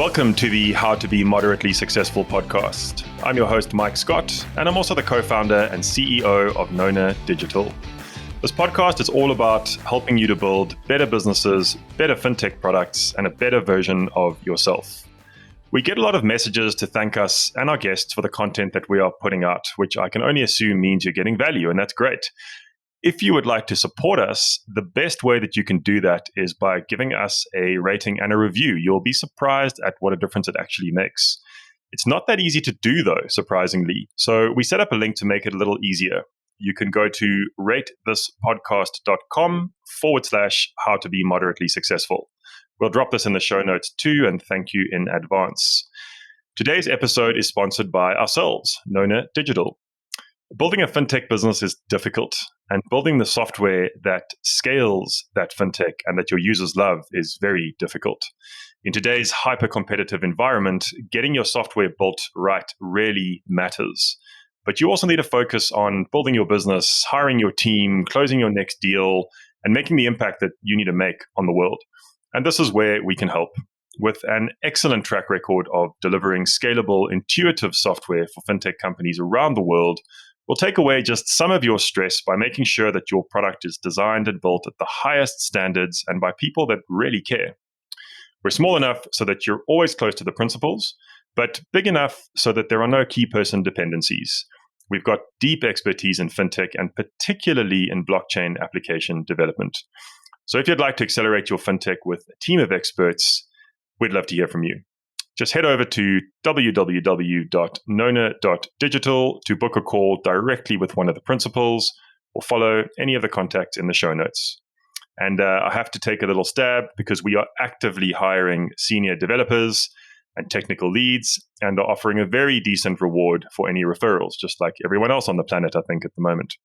Welcome to the How to Be Moderately Successful podcast. I'm your host, Mike Scott, and I'm also the co-founder and CEO of Nona Digital. This podcast is all about helping you to build better businesses, better FinTech products, and a better version of yourself. We get a lot of messages to thank us and our guests for the content that we are putting out, which I can only assume means you're getting value, and that's great. If you would like to support us, the best way that you can do that is by giving us a rating and a review. You'll be surprised at what a difference it actually makes. It's not that easy to do, though, surprisingly. So we set up a link to make it a little easier. You can go to ratethispodcast.com/how to be moderately successful. We'll drop this in the show notes too, and thank you in advance. Today's episode is sponsored by ourselves, Nona Digital. Building a FinTech business is difficult, and building the software that scales that FinTech and that your users love is very difficult. In today's hyper-competitive environment, getting your software built right really matters. But you also need to focus on building your business, hiring your team, closing your next deal, and making the impact that you need to make on the world. And this is where we can help. With an excellent track record of delivering scalable, intuitive software for FinTech companies around the world, we'll take away just some of your stress by making sure that your product is designed and built at the highest standards and by people that really care. We're small enough so that you're always close to the principles, but big enough so that there are no key person dependencies. We've got deep expertise in FinTech and particularly in blockchain application development. So if you'd like to accelerate your FinTech with a team of experts, we'd love to hear from you. Just head over to www.nona.digital to book a call directly with one of the principals or follow any of the contacts in the show notes. And I have to take a little stab because we are actively hiring senior developers and technical leads and are offering a very decent reward for any referrals, just like everyone else on the planet, I think, at the moment.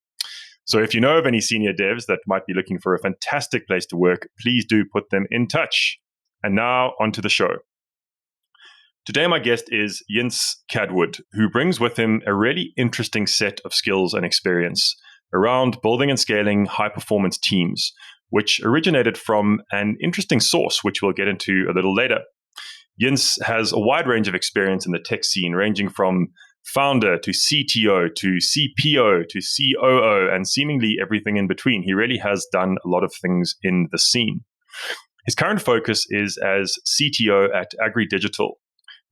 So if you know of any senior devs that might be looking for a fantastic place to work, please do put them in touch. And now onto the show. Today, my guest is Jins Kadwood, who brings with him a really interesting set of skills and experience around building and scaling high-performance teams, which originated from an interesting source, which we'll get into a little later. Jins has a wide range of experience in the tech scene, ranging from founder to CTO to CPO to COO and seemingly everything in between. He really has done a lot of things in the scene. His current focus is as CTO at AgriDigital,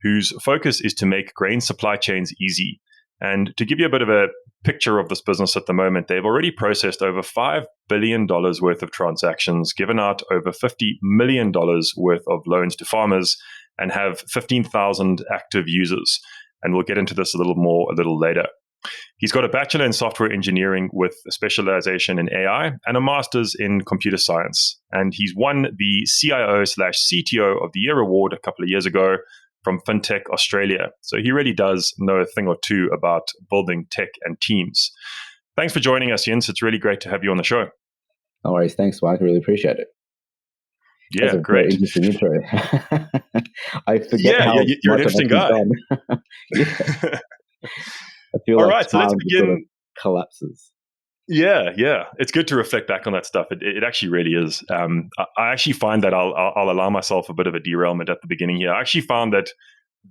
whose focus is to make grain supply chains easy. And to give you a bit of a picture of this business at the moment, they've already processed over $5 billion worth of transactions, given out over $50 million worth of loans to farmers, and have 15,000 active users. And we'll get into this a little later. He's got a bachelor in software engineering with a specialization in AI and a master's in computer science. And he's won the CIO/CTO of the Year award a couple of years ago from FinTech Australia. So he really does know a thing or two about building tech and teams. Thanks for joining us, Jins. It's really great to have you on the show. No worries. Thanks, Mike. I really appreciate it. Yeah, That's a great. Very interesting intro. I forget how you're an interesting guy. Yeah. I feel All like right, so let's begin. Sort of collapses. Yeah. It's good to reflect back on that stuff. It actually really is. I actually find that I'll allow myself a bit of a derailment at the beginning here. I actually found that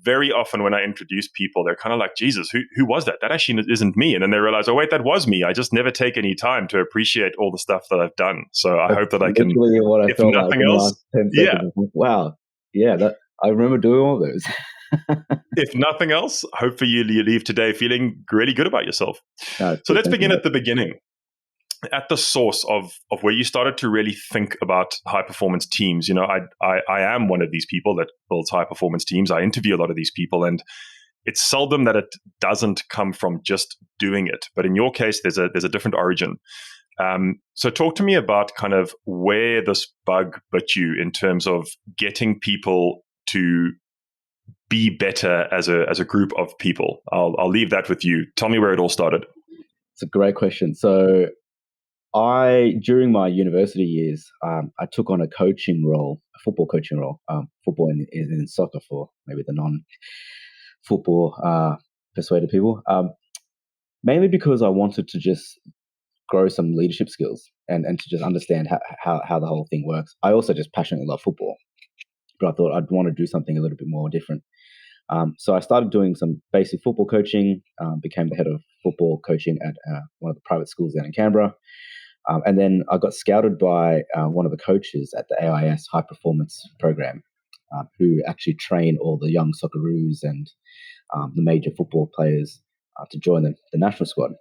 very often when I introduce people, they're kind of like, Jesus, who was that? That actually isn't me. And then they realize, oh, wait, that was me. I just never take any time to appreciate all the stuff that I've done. So I hope that I can, What I if felt nothing like else, wow. Yeah, I remember doing all those. If nothing else, hopefully you leave today feeling really good about yourself. So let's begin at the beginning, at the source of where you started to really think about high performance teams. You know, I am one of these people that builds high performance teams. I interview a lot of these people, and it's seldom that it doesn't come from just doing it. But in your case, there's a different origin. So talk to me about kind of where this bug bit you in terms of getting people to be better as a group of people. I'll leave that with you. Tell me where it all started. It's a great question. So during my university years, I took on a coaching role, a football coaching role, football in soccer for maybe the non-football persuaded people, mainly because I wanted to just grow some leadership skills and to just understand how the whole thing works. I also just passionately love football. but I thought I'd want to do something a little bit more different. So I started doing some basic football coaching, became the head of football coaching at one of the private schools down in Canberra. And then I got scouted by one of the coaches at the AIS Hyperformance program, who actually train all the young Socceroos and the major football players to join the national squad,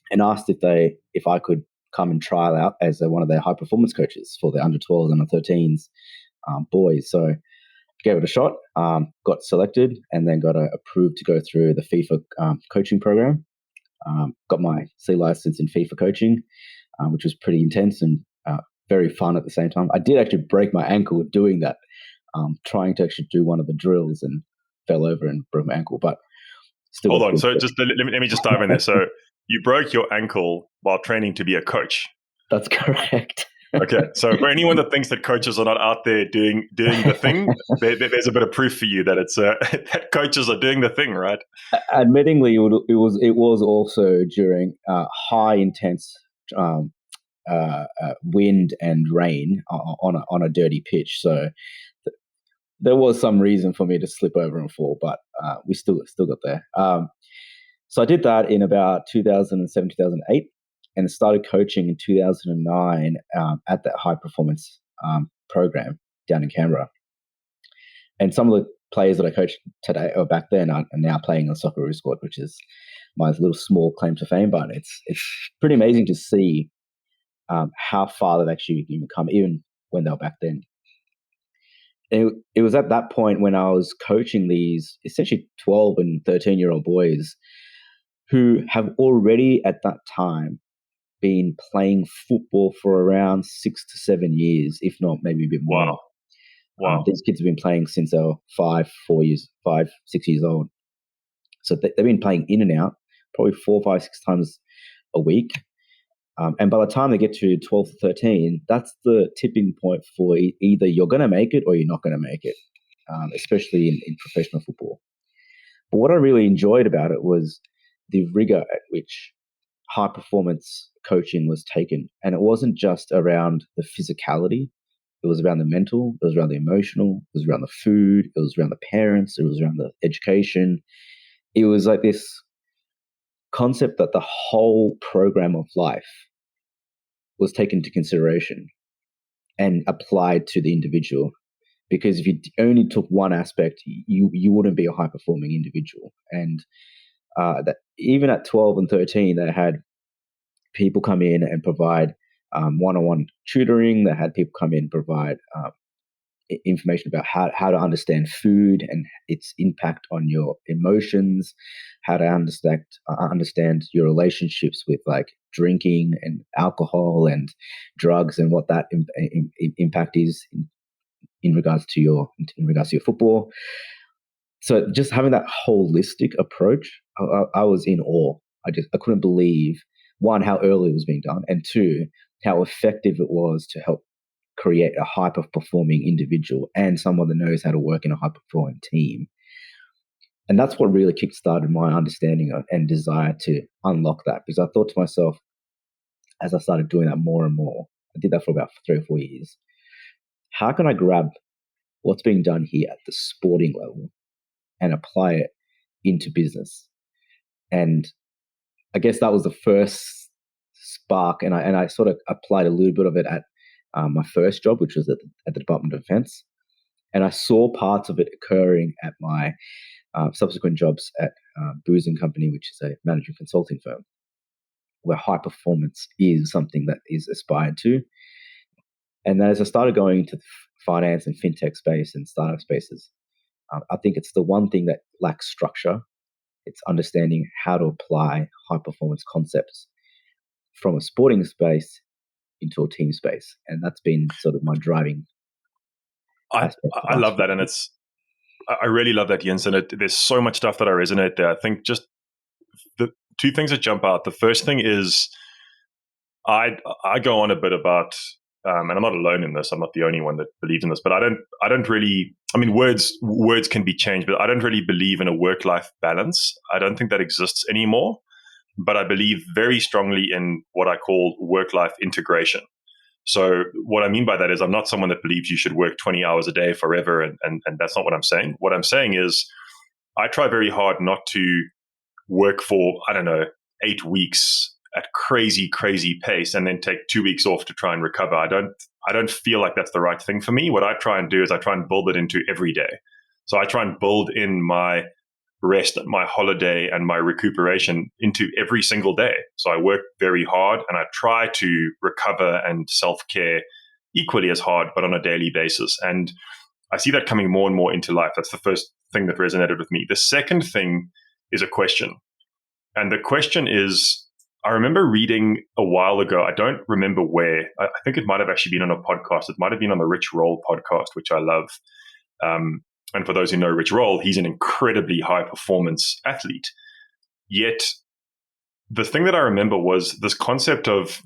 and asked if I could come and trial out as one of their high performance coaches for the under 12s and under 13s boys. So gave it a shot, got selected, and then got approved to go through the FIFA coaching program. Got my C license in FIFA coaching, which was pretty intense and very fun at the same time. I did actually break my ankle doing that, trying to actually do one of the drills, and fell over and broke my ankle. But still, hold on. So just let me just dive in there. So you broke your ankle while training to be a coach. That's correct. Okay, so for anyone that thinks that coaches are not out there doing the thing, there's a bit of proof for you that it's that coaches are doing the thing, right? Admittingly, it was also during high intense wind and rain on a dirty pitch. So there was some reason for me to slip over and fall, but we still got there. So I did that in about 2007, 2008. And started coaching in 2009 at that high performance program down in Canberra. And some of the players that I coached today or back then are now playing on the Socceroo squad, which is my little small claim to fame. But it's pretty amazing to see how far they've actually come, even when they were back then. And it was at that point when I was coaching these essentially 12 and 13-year-old boys who have already at that time been playing football for around 6 to 7 years, if not maybe a bit more. Wow. These kids have been playing since they were 6 years old. So they've been playing in and out, probably 4, 5, 6 times a week. And by the time they get to 12 to 13, that's the tipping point for either you're going to make it or you're not going to make it, especially in professional football. But what I really enjoyed about it was the rigor at which high performance coaching was taken. And it wasn't just around the physicality. It was around the mental, it was around the emotional, it was around the food, it was around the parents, it was around the education. It was like this concept that the whole program of life was taken into consideration and applied to the individual. Because if you only took one aspect, you wouldn't be a high performing individual. And that even at 12 and 13, they had people come in and provide one-on-one tutoring. They had people come in and provide information about how to understand food and its impact on your emotions, how to understand your relationships with like drinking and alcohol and drugs, and what that impact is in regards to your football. So just having that holistic approach, I was in awe. I couldn't believe, one, how early it was being done, and two, how effective it was to help create a hyper-performing individual and someone that knows how to work in a high-performing team. And that's what really kickstarted my understanding and desire to unlock that, because I thought to myself, as I started doing that more and more, I did that for about 3 or 4 years, how can I grab what's being done here at the sporting level and apply it into business? And I guess that was the first spark, and I sort of applied a little bit of it at my first job, which was at the Department of Defense. And I saw parts of it occurring at my subsequent jobs at Booz & Company, which is a management consulting firm, where high performance is something that is aspired to. And as I started going into the finance and FinTech space and startup spaces, I think it's the one thing that lacks structure. It's understanding how to apply high performance concepts from a sporting space into a team space. And that's been sort of my driving aspect. I love that. And I really love that, Jins. And there's so much stuff that I resonate there. I think just the two things that jump out. The first thing is I go on a bit about, and I'm not alone in this. I'm not the only one that believes in this, but I don't really, I mean, words can be changed, but I don't really believe in a work-life balance. I don't think that exists anymore, but I believe very strongly in what I call work-life integration. So what I mean by that is I'm not someone that believes you should work 20 hours a day forever. And that's not what I'm saying. What I'm saying is I try very hard not to work for, I don't know, 8 weeks at crazy pace and then take 2 weeks off to try and recover. I don't feel like that's the right thing for me. What I try and do is I try and build it into every day. So I try and build in my rest, my holiday, and my recuperation into every single day. So I work very hard and I try to recover and self-care equally as hard, but on a daily basis. And I see that coming more and more into life. That's the first thing that resonated with me. The second thing is a question. And the question is, I remember reading a while ago, I don't remember where, I think it might have actually been on a podcast. It might have been on the Rich Roll podcast, which I love. And for those who know Rich Roll, he's an incredibly high performance athlete. Yet the thing that I remember was this concept of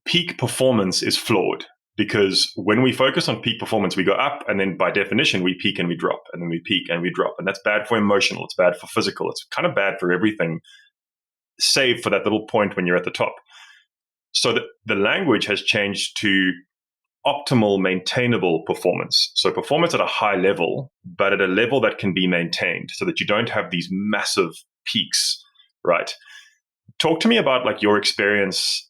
peak performance is flawed, because when we focus on peak performance, we go up, and then by definition, we peak and we drop, and then we peak and we drop. And that's bad for emotional. It's bad for physical. It's kind of bad for everything, save for that little point when you're at the top. So the language has changed to optimal, maintainable performance. So performance at a high level, but at a level that can be maintained so that you don't have these massive peaks, right? Talk to me about like your experience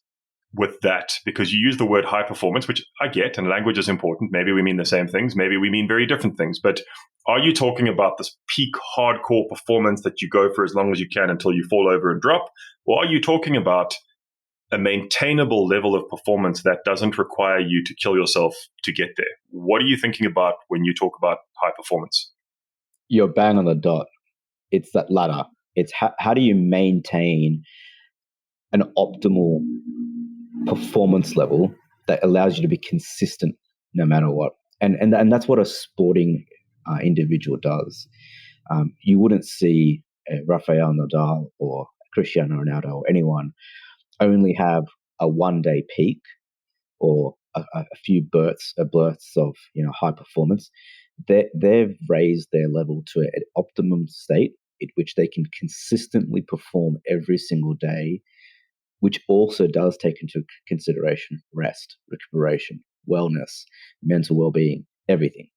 with that, because you use the word high performance, which I get, and language is important. Maybe we mean the same things. Maybe we mean very different things. But are you talking about this peak hardcore performance that you go for as long as you can until you fall over and drop? Or are you talking about a maintainable level of performance that doesn't require you to kill yourself to get there? What are you thinking about when you talk about high performance? You're bang on the dot. It's that ladder. It's how do you maintain an optimal performance level that allows you to be consistent no matter what. And that's what a sporting individual does. You wouldn't see Rafael Nadal or Cristiano Ronaldo or anyone only have a one-day peak or a few bursts of high performance. They've raised their level to an optimum state in which they can consistently perform every single day, which also does take into consideration rest, recuperation, wellness, mental well-being, everything.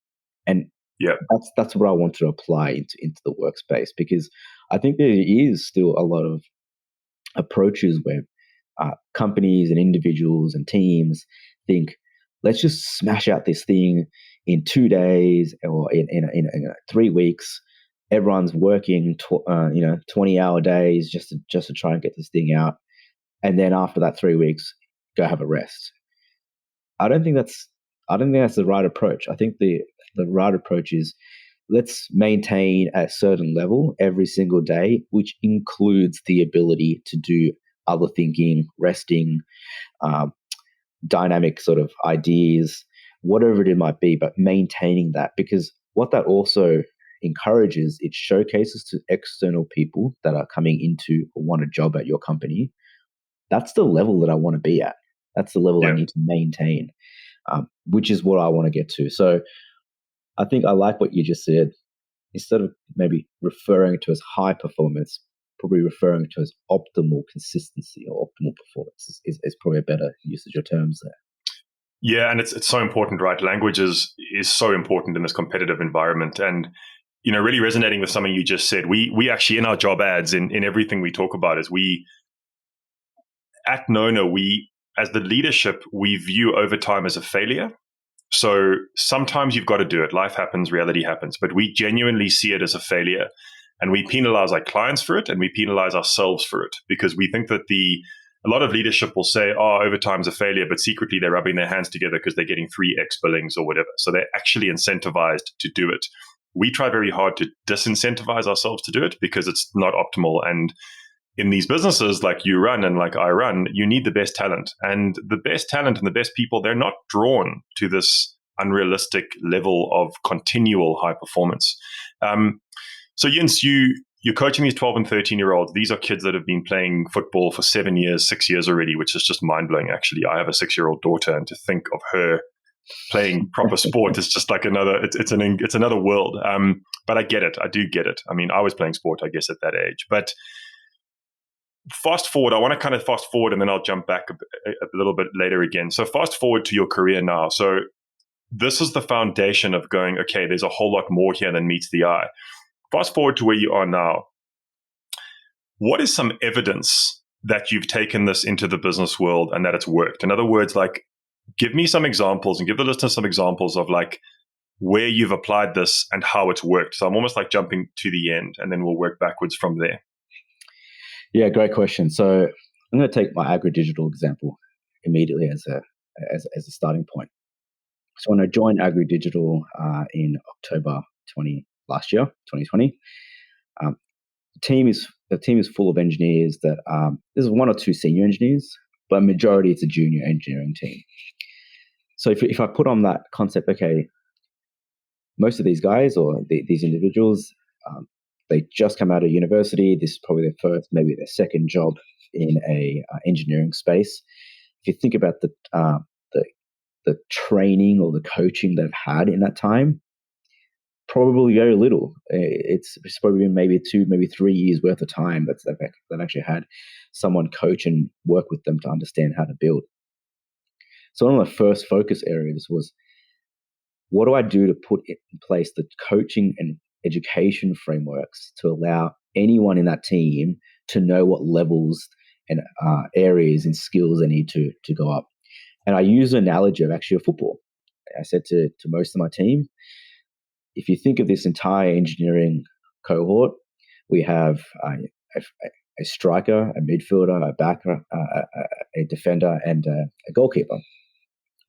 And yeah, that's what I want to apply into the workspace, because I think there is still a lot of approaches where companies and individuals and teams think, let's just smash out this thing in 2 days or in 3 weeks. Everyone's working 20-hour days just to try and get this thing out. And then after that 3 weeks, go have a rest. I don't think that's the right approach. I think the right approach is, let's maintain a certain level every single day, which includes the ability to do other thinking, resting, dynamic sort of ideas, whatever it might be, but maintaining that. Because what that also encourages, it showcases to external people that are coming into or want a job at your company, that's the level that I want to be at. That's the level I need to maintain, which is what I want to get to. So I think I like what you just said. Instead of maybe referring to as high performance, probably referring to as optimal consistency or optimal performance is probably a better usage of terms there. Yeah, and it's so important, right? Language is so important in this competitive environment. And, really resonating with something you just said, we actually, in our job ads, in everything we talk about, is at Nona, as the leadership, we view overtime as a failure. So sometimes you've got to do it. Life happens, reality happens, but we genuinely see it as a failure. And we penalize our clients for it, and we penalize ourselves for it, because we think that a lot of leadership will say, overtime's a failure, but secretly they're rubbing their hands together because they're getting 3x billings or whatever. So they're actually incentivized to do it. We try very hard to disincentivize ourselves to do it because it's not optimal. And in these businesses like you run and like I run, you need the best talent. And the best talent and the best people, they're not drawn to this unrealistic level of continual high performance. So Jins, you're coaching these 12 and 13-year-olds. These are kids that have been playing football for 7 years, 6 years already, which is just mind-blowing, actually. I have a 6-year-old daughter, and to think of her playing proper sport is just like it's another world. But I get it. I do get it. I mean, I was playing sport, I guess, at that age. But fast forward, I want to kind of fast forward and then I'll jump back a little bit later again. So fast forward to your career now. So this is the foundation of going, okay, there's a whole lot more here than meets the eye. Fast forward to where you are now. What is some evidence that you've taken this into the business world and that it's worked? In other words, like, give me some examples and give the listeners some examples of like where you've applied this and how it's worked. So I'm almost like jumping to the end and then we'll work backwards from there. Yeah, great question. So I'm going to take my AgriDigital example immediately as a starting point. So when I joined AgriDigital in October last year, 2020, the team is full of engineers that there's one or two senior engineers, but majority it's a junior engineering team. So if I put on that concept, okay, most of these guys or these individuals, they just come out of university. This is probably their first, maybe their second job in a engineering space. If you think about the training or the coaching they've had in that time, probably very little. It's probably been maybe 2, maybe 3 years worth of time that they've actually had someone coach and work with them to understand how to build. So one of the first focus areas was, what do I do to put in place the coaching and education frameworks to allow anyone in that team to know what levels and areas and skills they need to go up? And I use an analogy of actually a football. I said to most of my team, if you think of this entire engineering cohort, we have a striker, a midfielder, a backer, a defender, and a goalkeeper.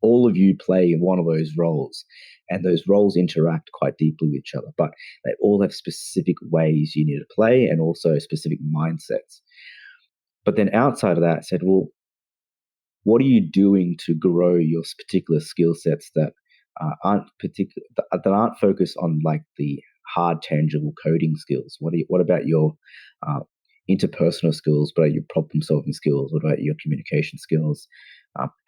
All of you play in one of those roles, and those roles interact quite deeply with each other, but they all have specific ways you need to play and also specific mindsets. But then outside of that, I said, well, what are you doing to grow your particular skill sets that aren't focused on like the hard, tangible coding skills? What about your interpersonal skills? What about your problem-solving skills? What about your communication skills?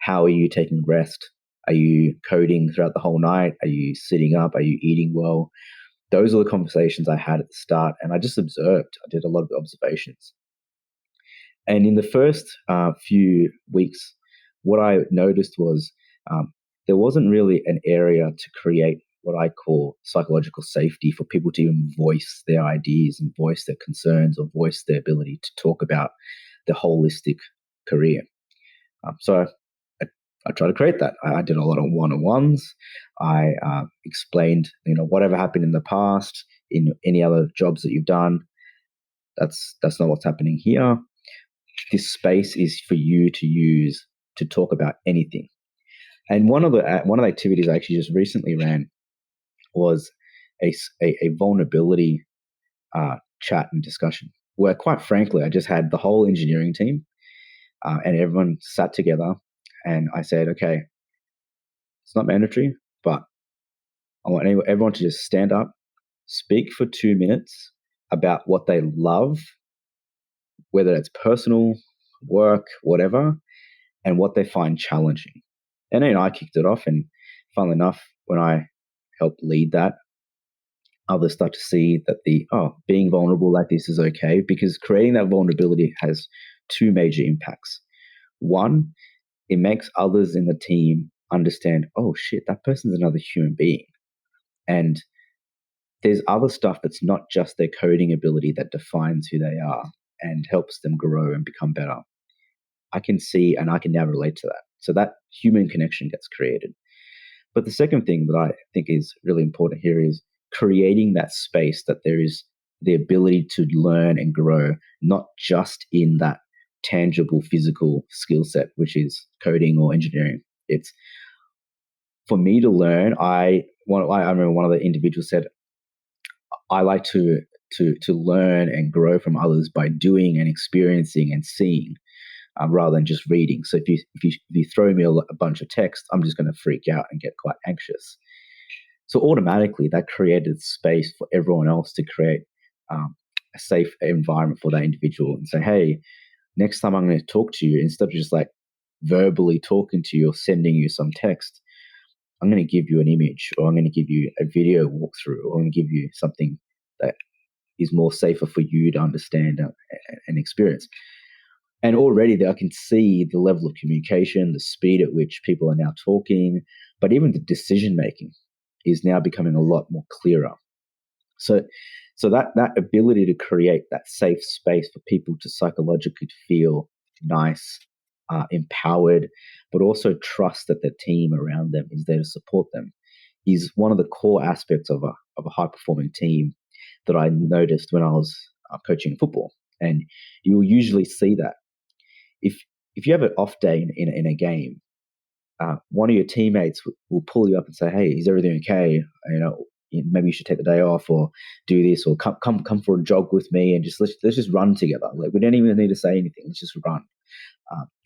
How are you taking rest? Are you coding throughout the whole night? Are you sitting up? Are you eating well? Those are the conversations I had at the start, and I just observed. I did a lot of observations. And in the first few weeks, what I noticed was there wasn't really an area to create what I call psychological safety for people to even voice their ideas and voice their concerns or voice their ability to talk about the holistic career. So I try to create that. I did a lot of one-on-ones. I explained, whatever happened in the past, in any other jobs that you've done, that's not what's happening here. This space is for you to use to talk about anything. And one of the activities I actually just recently ran was a vulnerability chat and discussion, where quite frankly, I just had the whole engineering team and everyone sat together, and I said, okay, it's not mandatory, but I want everyone to just stand up, speak for 2 minutes about what they love, whether it's personal, work, whatever, and what they find challenging. And then I kicked it off, and funnily enough, when I helped lead that, others start to see that being vulnerable like this is okay, because creating that vulnerability has 2 major impacts. One, it makes others in the team understand, oh shit, that person's another human being. And there's other stuff that's not just their coding ability that defines who they are and helps them grow and become better. I can see and I can now relate to that. So that human connection gets created. But the second thing that I think is really important here is creating that space that there is the ability to learn and grow, not just in that tangible physical skill set, which is coding or engineering. It's for me to learn. I remember one of the individuals said, I like to learn and grow from others by doing and experiencing and seeing, rather than just reading. So if you throw me a bunch of text, I'm just going to freak out and get quite anxious. So automatically that created space for everyone else to create a safe environment for that individual and say, hey, next time I'm going to talk to you, instead of just like verbally talking to you or sending you some text, I'm going to give you an image, or I'm going to give you a video walkthrough, or I'm going to give you something that is more safer for you to understand and experience. And already I can see the level of communication, the speed at which people are now talking, but even the decision making is now becoming a lot more clearer. So that ability to create that safe space for people to psychologically feel nice, empowered, but also trust that the team around them is there to support them is one of the core aspects of a high performing team that I noticed when I was coaching football. And you will usually see that if you have an off day in a game, one of your teammates will pull you up and say, "Hey, is everything okay? Maybe you should take the day off, or do this, or come for a jog with me, and let's just run together. Like, we don't even need to say anything. Let's just run."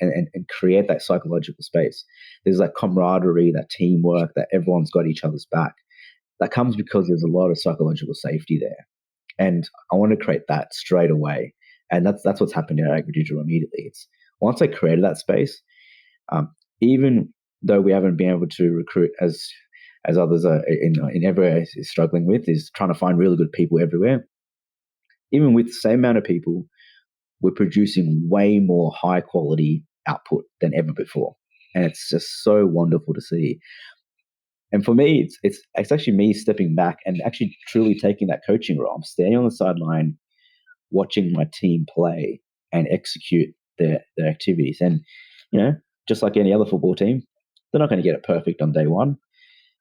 And create that psychological space. There's that camaraderie, that teamwork, that everyone's got each other's back. That comes because there's a lot of psychological safety there. And I want to create that straight away. And that's what's happened at AgriDigital immediately. It's once I created that space, even though we haven't been able to recruit as others are in every area is struggling with, is trying to find really good people everywhere. Even with the same amount of people, we're producing way more high quality output than ever before. And it's just so wonderful to see. And for me, it's actually me stepping back and actually truly taking that coaching role. I'm standing on the sideline, watching my team play and execute their activities. And, just like any other football team, they're not going to get it perfect on day one,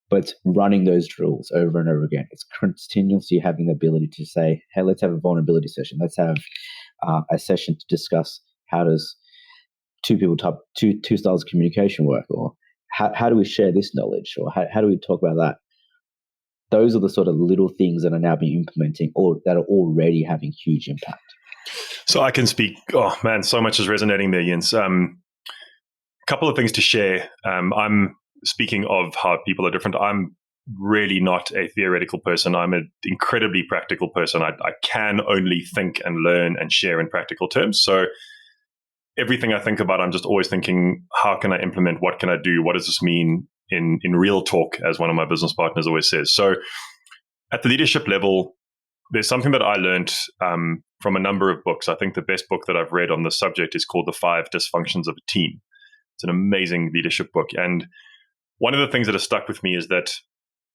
but it's running those drills over and over again. It's continuously having the ability to say, "Hey, let's have a vulnerability session. Let's have a session to discuss how does two styles of communication work, or how do we share this knowledge, or how do we talk about that." Those are the sort of little things that are now being implementing or that are already having huge impact. So I can speak. Oh man, so much is resonating there, Jins. Couple of things to share. I'm speaking of how people are different. I'm really not a theoretical person. I'm an incredibly practical person. I can only think and learn and share in practical terms. So everything I think about, I'm just always thinking, how can I implement? What can I do? What does this mean in real talk, as one of my business partners always says? So at the leadership level, there's something that I learned from a number of books. I think the best book that I've read on this subject is called The 5 Dysfunctions of a Team. It's an amazing leadership book. And one of the things that has stuck with me is that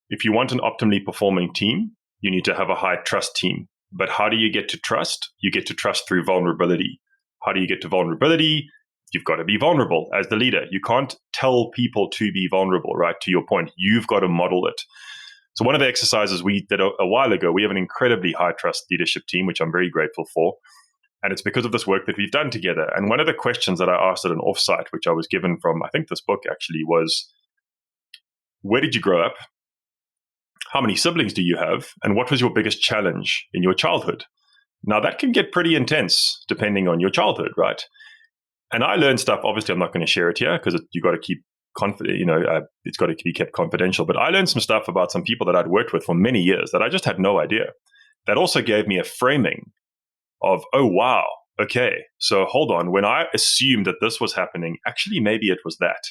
if you want an optimally performing team, you need to have a high trust team. But how do you get to trust? You get to trust through vulnerability. How do you get to vulnerability? You've got to be vulnerable as the leader. You can't tell people to be vulnerable, right? To your point, you've got to model it. So one of the exercises we did a while ago, we have an incredibly high trust leadership team, which I'm very grateful for. And it's because of this work that we've done together. And one of the questions that I asked at an offsite, which I was given from, I think this book actually, was, where did you grow up? How many siblings do you have? And what was your biggest challenge in your childhood? Now, that can get pretty intense depending on your childhood, right? And I learned stuff. Obviously, I'm not going to share it here because you got to keep confident, it's got to be kept confidential. But I learned some stuff about some people that I'd worked with for many years that I just had no idea. That also gave me a framing of, oh, wow, okay, so hold on. When I assumed that this was happening, actually, maybe it was that.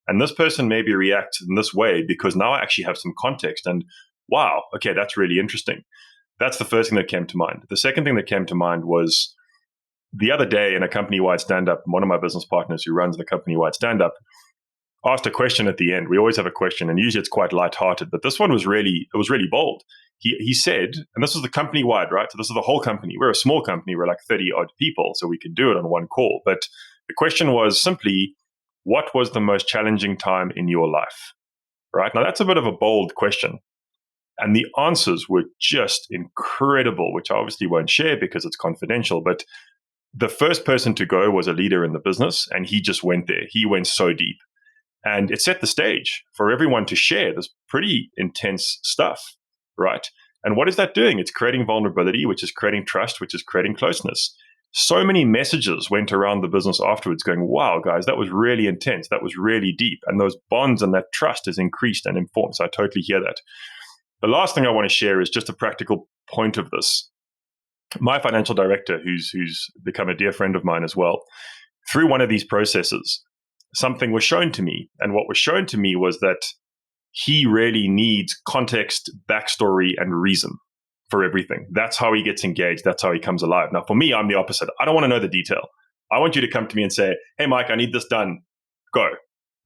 And this person maybe reacted in this way because now I actually have some context. And wow, okay, that's really interesting. That's the first thing that came to mind. The second thing that came to mind was the other day in a company-wide stand-up, one of my business partners who runs the company-wide stand-up asked a question at the end. We always have a question, and usually it's quite lighthearted, but this one was really bold. He said, and this was the company-wide, right? So this is the whole company. We're a small company. We're like 30-odd people, so we could do it on one call. But the question was simply, what was the most challenging time in your life? Right? Now, that's a bit of a bold question. And the answers were just incredible, which I obviously won't share because it's confidential. But the first person to go was a leader in the business, and he just went there. He went so deep. And it set the stage for everyone to share this pretty intense stuff, right? And what is that doing? It's creating vulnerability, which is creating trust, which is creating closeness. So many messages went around the business afterwards going, wow, guys, that was really intense. That was really deep. And those bonds and that trust is increased and informed. So I totally hear that. The last thing I want to share is just a practical point of this. My financial director, who's become a dear friend of mine as well, through one of these processes, something was shown to me. And what was shown to me was that he really needs context, backstory, and reason for everything. That's how he gets engaged. That's how he comes alive. Now, for me, I'm the opposite. I don't want to know the detail. I want you to come to me and say, hey, Mike, I need this done. Go.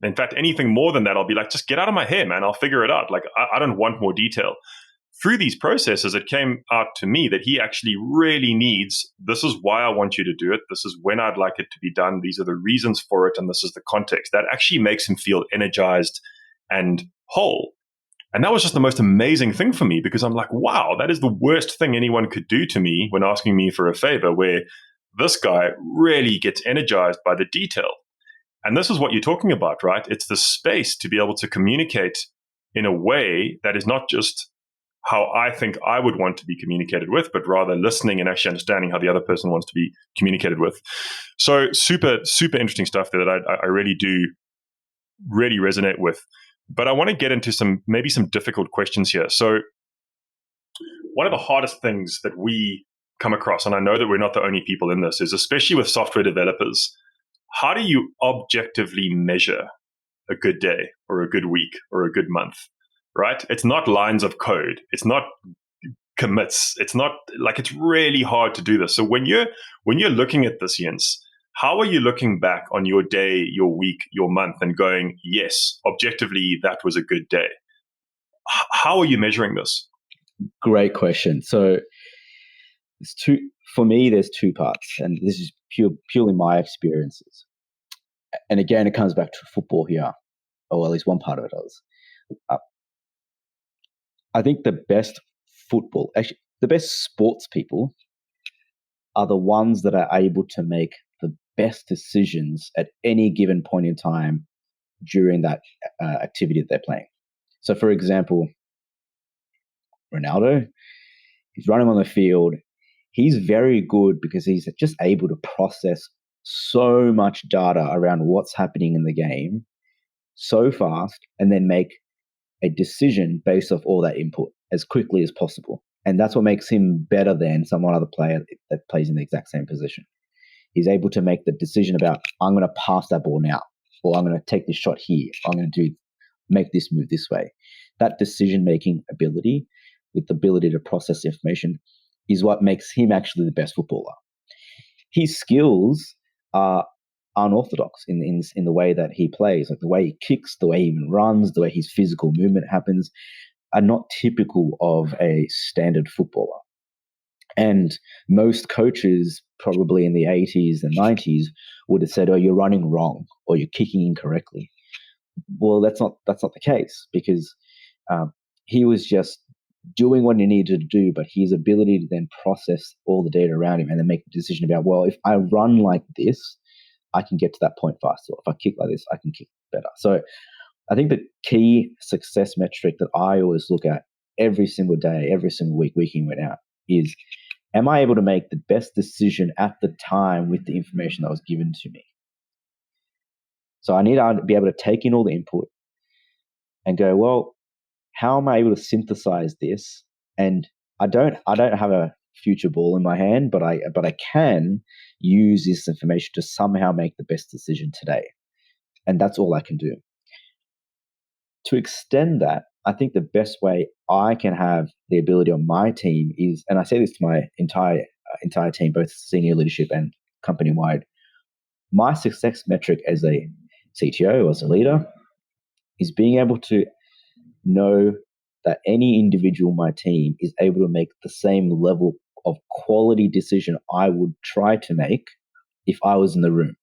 In fact, anything more than that, I'll be like, just get out of my hair, man. I'll figure it out. Like, I don't want more detail. Through these processes, it came out to me that he actually really needs, this is why I want you to do it. This is when I'd like it to be done. These are the reasons for it. And this is the context. That actually makes him feel energized and whole. And that was just the most amazing thing for me, because I'm like, wow, that is the worst thing anyone could do to me when asking me for a favor, where this guy really gets energized by the detail. And this is what you're talking about, right? It's the space to be able to communicate in a way that is not just how I think I would want to be communicated with, but rather listening and actually understanding how the other person wants to be communicated with. So super, super interesting stuff there that I really do really resonate with. But I want to get into maybe some difficult questions here. So one of the hardest things that we come across, and I know that we're not the only people in this, is especially with software developers, how do you objectively measure a good day or a good week or a good month, right? It's not lines of code. It's not commits. It's not like, it's really hard to do this. So when you're looking at this, Jens, how are you looking back on your day, your week, your month and going, yes, objectively, that was a good day? How are you measuring this? Great question. So for me, there's two parts, and this is purely my experiences. And again, it comes back to football here, or at least one part of it does. I think the best sports people are the ones that are able to make the best decisions at any given point in time during that activity that they're playing. So, for example, Ronaldo, he's running on the field. He's very good because he's just able to process so much data around what's happening in the game so fast and then make a decision based off all that input as quickly as possible. And that's what makes him better than some other player that plays in the exact same position. He's able to make the decision about, I'm going to pass that ball now, or I'm going to take this shot here, I'm going to make this move this way. That decision-making ability with the ability to process information is what makes him actually the best footballer. His skills are unorthodox in the way that he plays, like the way he kicks, the way he even runs, the way his physical movement happens, are not typical of a standard footballer. And most coaches probably in the 80s and 90s would have said, oh, you're running wrong or you're kicking incorrectly. Well, that's not the case, because he was just doing what he needed to do, but his ability to then process all the data around him and then make a decision about, well, if I run like this, I can get to that point faster. If I kick like this, I can kick better. So I think the key success metric that I always look at every single day, every single week, week in, week out, is, am I able to make the best decision at the time with the information that was given to me? So I need to be able to take in all the input and go, well, how am I able to synthesize this? And I don't have a future ball in my hand, but I can use this information to somehow make the best decision today. And that's all I can do. To extend that, I think the best way I can have the ability on my team is, and I say this to my entire team, both senior leadership and company-wide, my success metric as a CTO or as a leader is being able to know that any individual on my team is able to make the same level of quality decision I would try to make if I was in the room.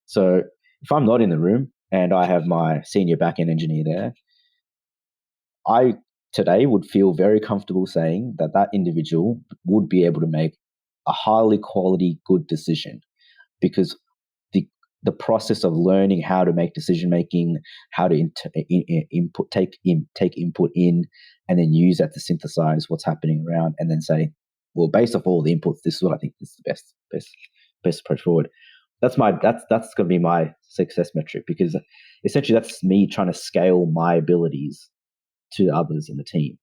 So if I'm not in the room and I have my senior backend engineer there, I today would feel very comfortable saying that that individual would be able to make a highly quality, good decision, because the process of learning how to make decision making, how to take input in, and then use that to synthesize what's happening around, and then say, well, based off all the inputs, this is what I think is the best approach forward. That's going to be my success metric, because essentially that's me trying to scale my abilities to others in the team.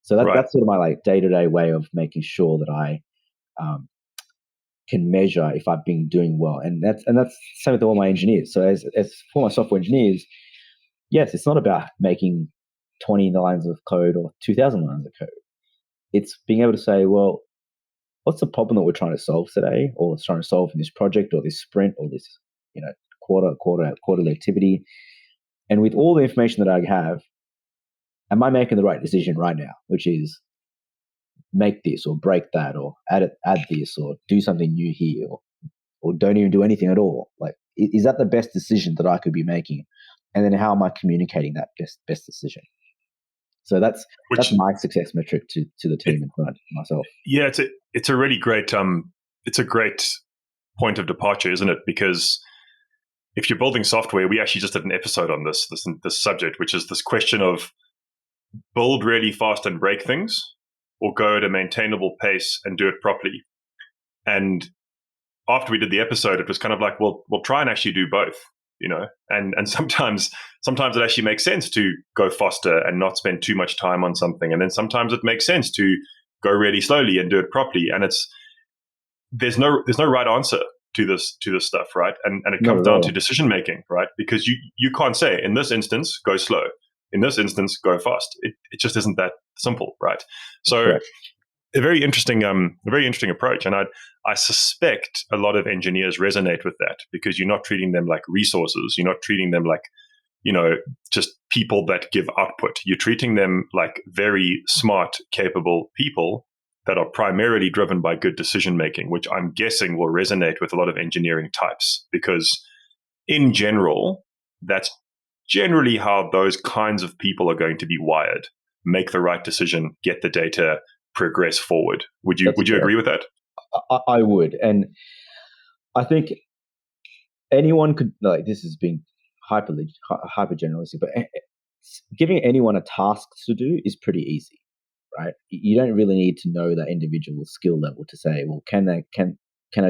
So that's sort of my day-to-day way of making sure that I can measure if I've been doing well, and that's same with all my engineers. So as for my software engineers, yes, it's not about making 20 lines of code or 2,000 lines of code. It's being able to say, well, what's the problem that we're trying to solve today, or trying to solve in this project or this sprint or this, quarterly activity. And with all the information that I have, am I making the right decision right now, which is make this or break that or add this or do something new here or don't even do anything at all? Like, is that the best decision that I could be making? And then how am I communicating that best decision? So that's my success metric to the team and myself. Yeah, it's a really great it's a great point of departure, isn't it? Because if you're building software, we actually just did an episode on this subject, which is this question of build really fast and break things, or go at a maintainable pace and do it properly. And after we did the episode, it was kind of like, well, we'll try and actually do both, and sometimes it actually makes sense to go faster and not spend too much time on something. And then sometimes it makes sense to go really slowly and do it properly. And there's no right answer to this stuff, right? And it comes down to decision making, right? Because you can't say, in this instance, go slow. In this instance, go fast. It just isn't that simple, right? So correct. a very interesting approach. And I suspect a lot of engineers resonate with that, because you're not treating them like resources. You're not treating them like, just people that give output. You're treating them like very smart, capable people that are primarily driven by good decision making, which I'm guessing will resonate with a lot of engineering types, because in general, that's generally how those kinds of people are going to be wired. Make the right decision, get the data, progress forward. Would you agree with that? I would. And I think anyone could, like, this is being hyper generalistic, but giving anyone a task to do is pretty easy. Right? You don't really need to know that individual skill level to say, well, can I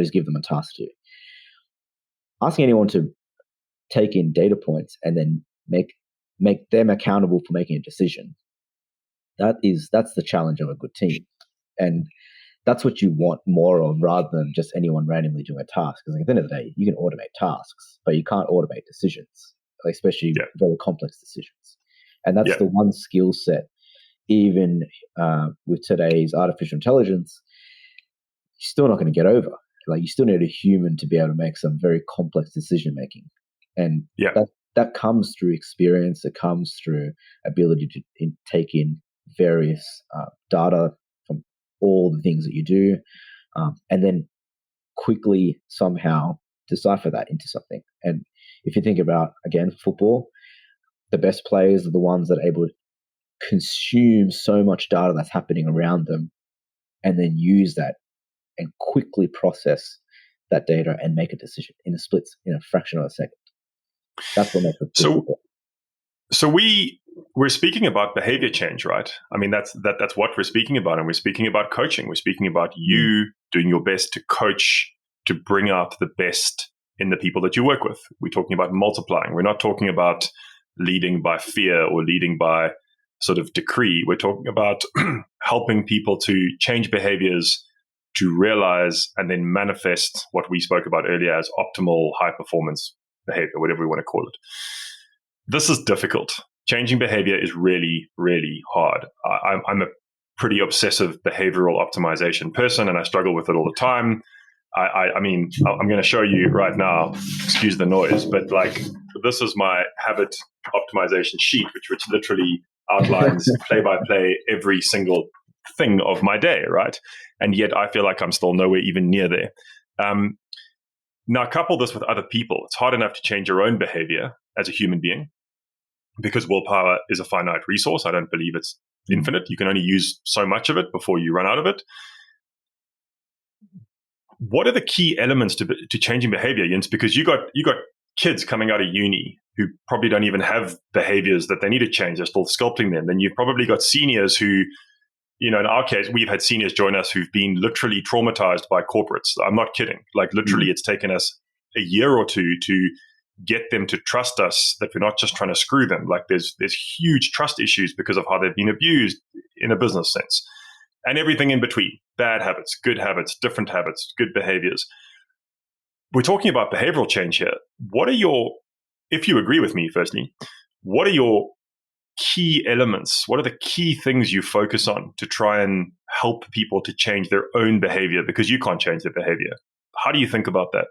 just give them a task to do? Asking anyone to take in data points and then make them accountable for making a decision, that's the challenge of a good team. And that's what you want more of, rather than just anyone randomly doing a task. Because at the end of the day, you can automate tasks, but you can't automate decisions, especially very complex decisions. And that's the one skill set. Even with today's artificial intelligence, you're still not going to get over. Like, you still need a human to be able to make some very complex decision making, and that comes through experience. It comes through ability to take in various data from all the things that you do, and then quickly somehow decipher that into something. And if you think about, again, football, the best players are the ones that are able to consume so much data that's happening around them, and then use that and quickly process that data and make a decision in a fraction of a second. That's what makes it so. So we're speaking about behavior change, right? I mean, that's what we're speaking about, and we're speaking about coaching. We're speaking about you doing your best to coach, to bring out the best in the people that you work with. We're talking about multiplying. We're not talking about leading by fear or leading by sort of decree. We're talking about helping people to change behaviors, to realize and then manifest what we spoke about earlier as optimal high performance behavior, whatever we want to call it. This is difficult. Changing behavior is really, really hard. I'm a pretty obsessive behavioral optimization person, and I struggle with it all the time. I mean, I'm going to show you right now, excuse the noise, but like, this is my habit optimization sheet, which literally outlines play by play every single thing of my day, right? And yet I feel like I'm still nowhere even near there. Now, couple this with other people. It's hard enough to change your own behavior as a human being, because willpower is a finite resource. I don't believe it's infinite. You can only use so much of it before you run out of it. What are the key elements to changing behavior, Jins? Because you got kids coming out of uni who probably don't even have behaviors that they need to change. They're still sculpting them. Then you've probably got seniors who, in our case, we've had seniors join us who've been literally traumatized by corporates. I'm not kidding. Like, literally, it's taken us a year or two to get them to trust us, that we're not just trying to screw them. Like, there's huge trust issues because of how they've been abused in a business sense, and everything in between: bad habits, good habits, different habits, good behaviors. We're talking about behavioral change here. What are your, if you agree with me, firstly, what are your key elements? What are the key things you focus on to try and help people to change their own behavior? Because you can't change their behavior. How do you think about that?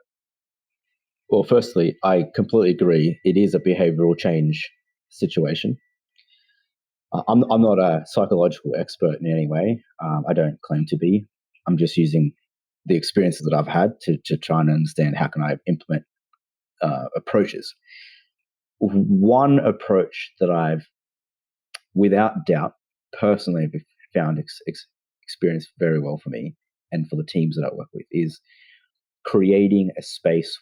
Well, firstly, I completely agree. It is a behavioral change situation. I'm not a psychological expert in any way. I don't claim to be. I'm just using the experiences that I've had to try and understand how can I implement approaches. One approach that I've, without doubt, personally found experience very well for me and for the teams that I work with is creating a space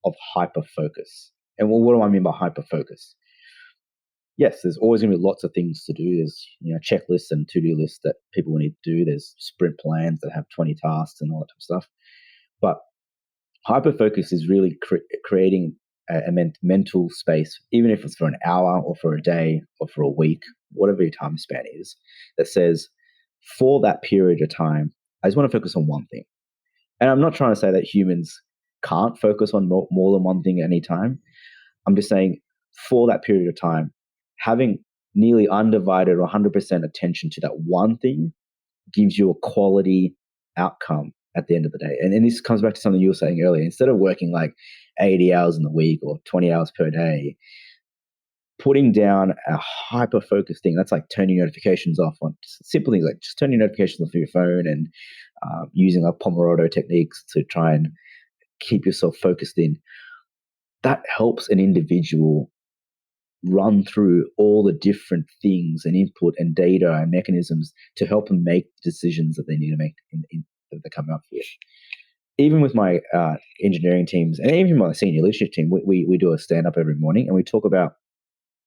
of hyper focus. And what do I mean by hyper focus? Yes, there's always going to be lots of things to do. There's checklists and to-do lists that people need to do. There's sprint plans that have 20 tasks and all that type of stuff. But hyper focus is really creating a mental space, even if it's for an hour or for a day or for a week, whatever your time span is, that says, for that period of time, I just want to focus on one thing. And I'm not trying to say that humans can't focus on more than one thing at any time. I'm just saying for that period of time, having nearly undivided or 100% attention to that one thing gives you a quality outcome at the end of the day. And this comes back to something you were saying earlier. Instead of working like 80 hours in the week or 20 hours per day, putting down a hyper-focus thing, that's like turning notifications off on simple things like just turning notifications off your phone and using a Pomodoro techniques to try and keep yourself focused in. That helps an individual run through all the different things and input and data and mechanisms to help them make decisions that they need to make that they're coming up with. Even with my engineering teams and even my senior leadership team, we do a stand-up every morning and we talk about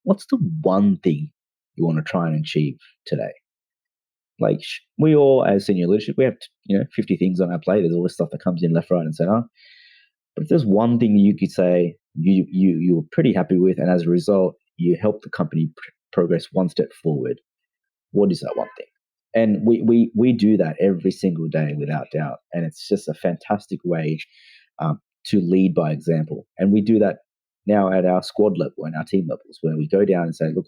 what's the one thing you want to try and achieve today. Like we all, as senior leadership, we have 50 things on our plate. There's all this stuff that comes in left, right, and center. But if there's one thing you could say you're pretty happy with, and as a result, you help the company progress one step forward, what is that one thing? And we do that every single day without doubt. And it's just a fantastic way to lead by example. And we do that now at our squad level and our team levels, where we go down and say, look,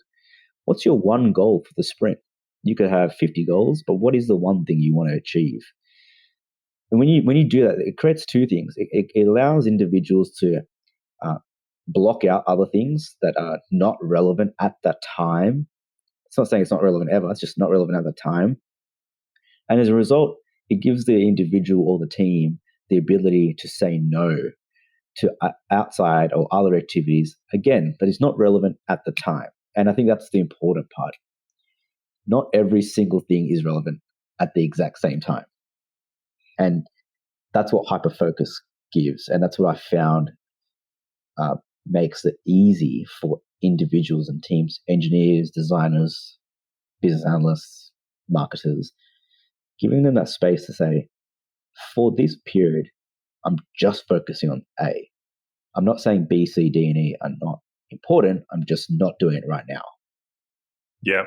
what's your one goal for the sprint? You could have 50 goals, but what is the one thing you want to achieve? And when you do that, it creates two things. It allows individuals to block out other things that are not relevant at that time. It's not saying it's not relevant ever. It's just not relevant at the time. And as a result, it gives the individual or the team the ability to say no to outside or other activities, again, that is not relevant at the time. And I think that's the important part. Not every single thing is relevant at the exact same time. And that's what hyperfocus gives. And that's what I found makes it easy for individuals and teams, engineers, designers, business analysts, marketers, giving them that space to say, for this period, I'm just focusing on A. I'm not saying B, C, D, and E are not important. I'm just not doing it right now. Yeah.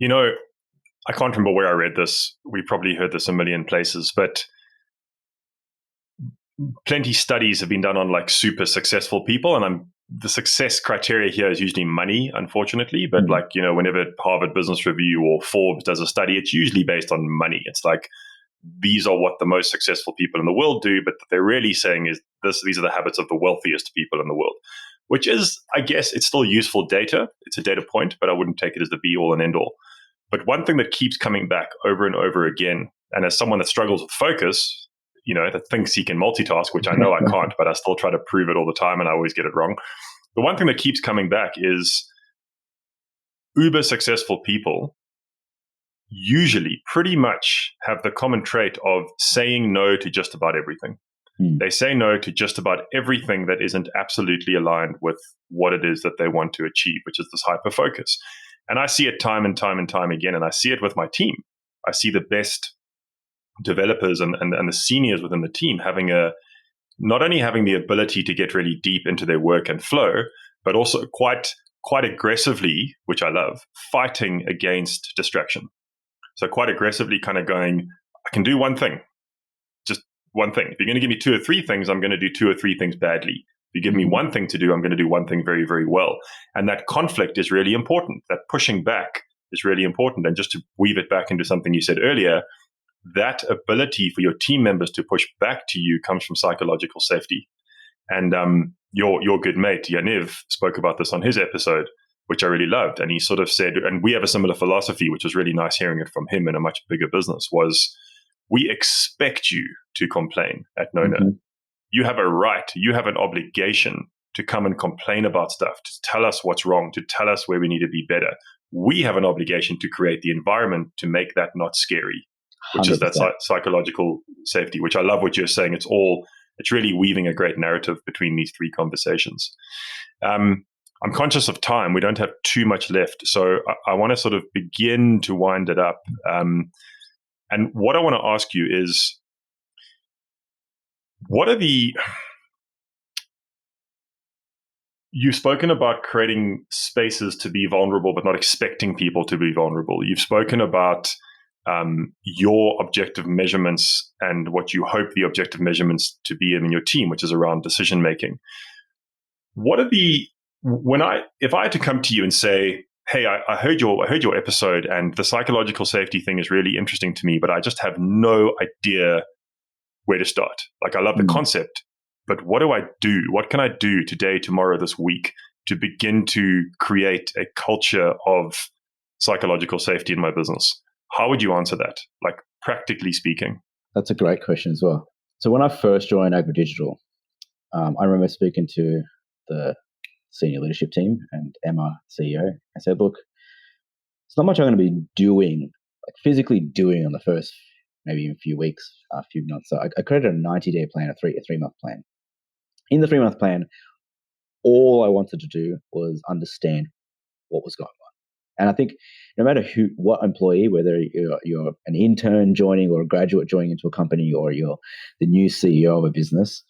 I can't remember where I read this. We probably heard this a million places, but plenty studies have been done on like super successful people. And the success criteria here is usually money, unfortunately. But whenever Harvard Business Review or Forbes does a study, it's usually based on money. It's like, these are what the most successful people in the world do. But what they're really saying is these are the habits of the wealthiest people in the world, which is, I guess, it's still useful data. It's a data point, but I wouldn't take it as the be all and end all. But one thing that keeps coming back over and over again, and as someone that struggles with focus, that thinks he can multitask, which I know I can't, but I still try to prove it all the time and I always get it wrong. The one thing that keeps coming back is uber successful people usually pretty much have the common trait of saying no to just about everything. They say no to just about everything that isn't absolutely aligned with what it is that they want to achieve, which is this hyper focus. And I see it time and time and time again, and I see it with my team. I see the best developers and the seniors within the team not only having the ability to get really deep into their work and flow, but also quite aggressively, which I love, fighting against distraction. So quite aggressively kind of going, I can do one thing, just one thing. If you're going to give me two or three things, I'm going to do two or three things badly. If you give me one thing to do, I'm going to do one thing very, very well. And that conflict is really important. That pushing back is really important. And just to weave it back into something you said earlier, that ability for your team members to push back to you comes from psychological safety. And your good mate, Yaniv, spoke about this on his episode, which I really loved. And he sort of said, and we have a similar philosophy, which was really nice hearing it from him in a much bigger business, was we expect you to complain at Nona. Mm-hmm. You have a right, you have an obligation to come and complain about stuff, to tell us what's wrong, to tell us where we need to be better. We have an obligation to create the environment to make that not scary, which 100%. Is that psychological safety, which I love what you're saying. It's really weaving a great narrative between these three conversations. I'm conscious of time. We don't have too much left. So I want to sort of begin to wind it up. And what I want to ask you is, you've spoken about creating spaces to be vulnerable, but not expecting people to be vulnerable. You've spoken about your objective measurements and what you hope the objective measurements to be in your team, which is around decision making. If I had to come to you and say, hey, I heard your episode and the psychological safety thing is really interesting to me, but I just have no idea where to start. Like, I love the concept, but what do I do? What can I do today, tomorrow, this week to begin to create a culture of psychological safety in my business? How would you answer that, like practically speaking? That's a great question as well. So when I first joined AgriDigital, I remember speaking to the senior leadership team and Emma, CEO. I said, look, it's not much I'm going to be doing, like physically doing on the first maybe a few weeks, a few months. So I created a 90-day plan, a three-month plan. In the 3-month plan, all I wanted to do was understand what was going on. And I think no matter what employee, whether you're an intern joining or a graduate joining into a company, or you're the new CEO of a business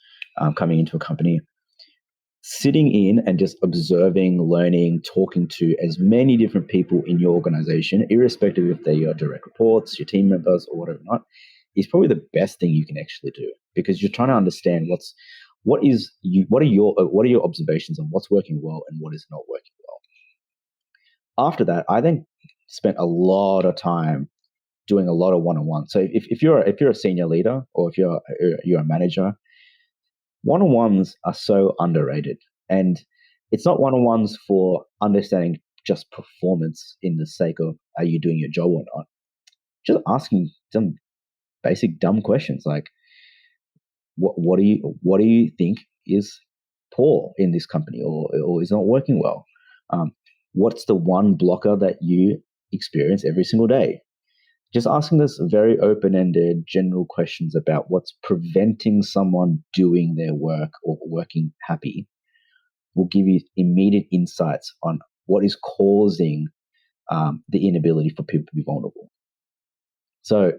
coming into a company, sitting in and just observing, learning, talking to as many different people in your organization, irrespective if they're your direct reports, your team members, or whatever not, is probably the best thing you can actually do, because you're trying to understand what are your observations on what's working well and what is not working well. After that, I then spent a lot of time doing a lot of one-on-one. So if you're a senior leader, or if you're a manager, one-on-ones are so underrated. And it's not one-on-ones for understanding just performance in the sake of, are you doing your job or not? Just asking some basic dumb questions like, what do you think is poor in this company or is not working well? What's the one blocker that you experience every single day? Just asking this very open-ended general questions about what's preventing someone doing their work or working happy will give you immediate insights on what is causing the inability for people to be vulnerable. So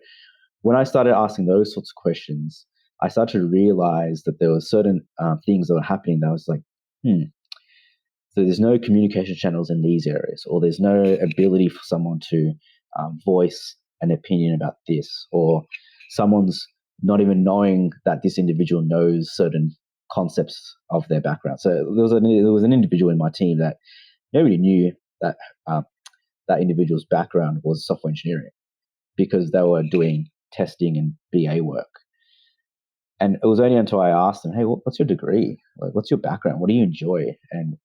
when I started asking those sorts of questions, I started to realize that there were certain things that were happening that I was like, so there's no communication channels in these areas, or there's no ability for someone to voice an opinion about this, or someone's not even knowing that this individual knows certain concepts of their background. So there was an individual in my team that nobody knew that that individual's background was software engineering, because they were doing testing and BA work. And it was only until I asked them, hey, what's your degree? Like, what's your background? What do you enjoy? And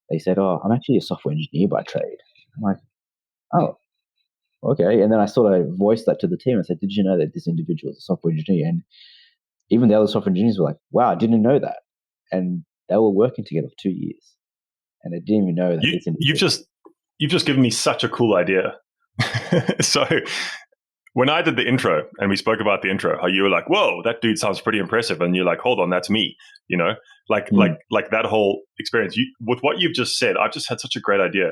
they said, oh, I'm actually a software engineer by trade. I'm like, oh, okay. And then I sort of voiced that to the team and said, did you know that this individual is a software engineer? And even the other software engineers were like, wow, I didn't know that. And they were working together for 2 years. And they didn't even know that this individual... You've just given me such a cool idea. So when I did the intro and we spoke about the intro, how you were like, whoa, that dude sounds pretty impressive. And you're like, hold on, that's me, you know, like that whole experience. With what you've just said, I've just had such a great idea.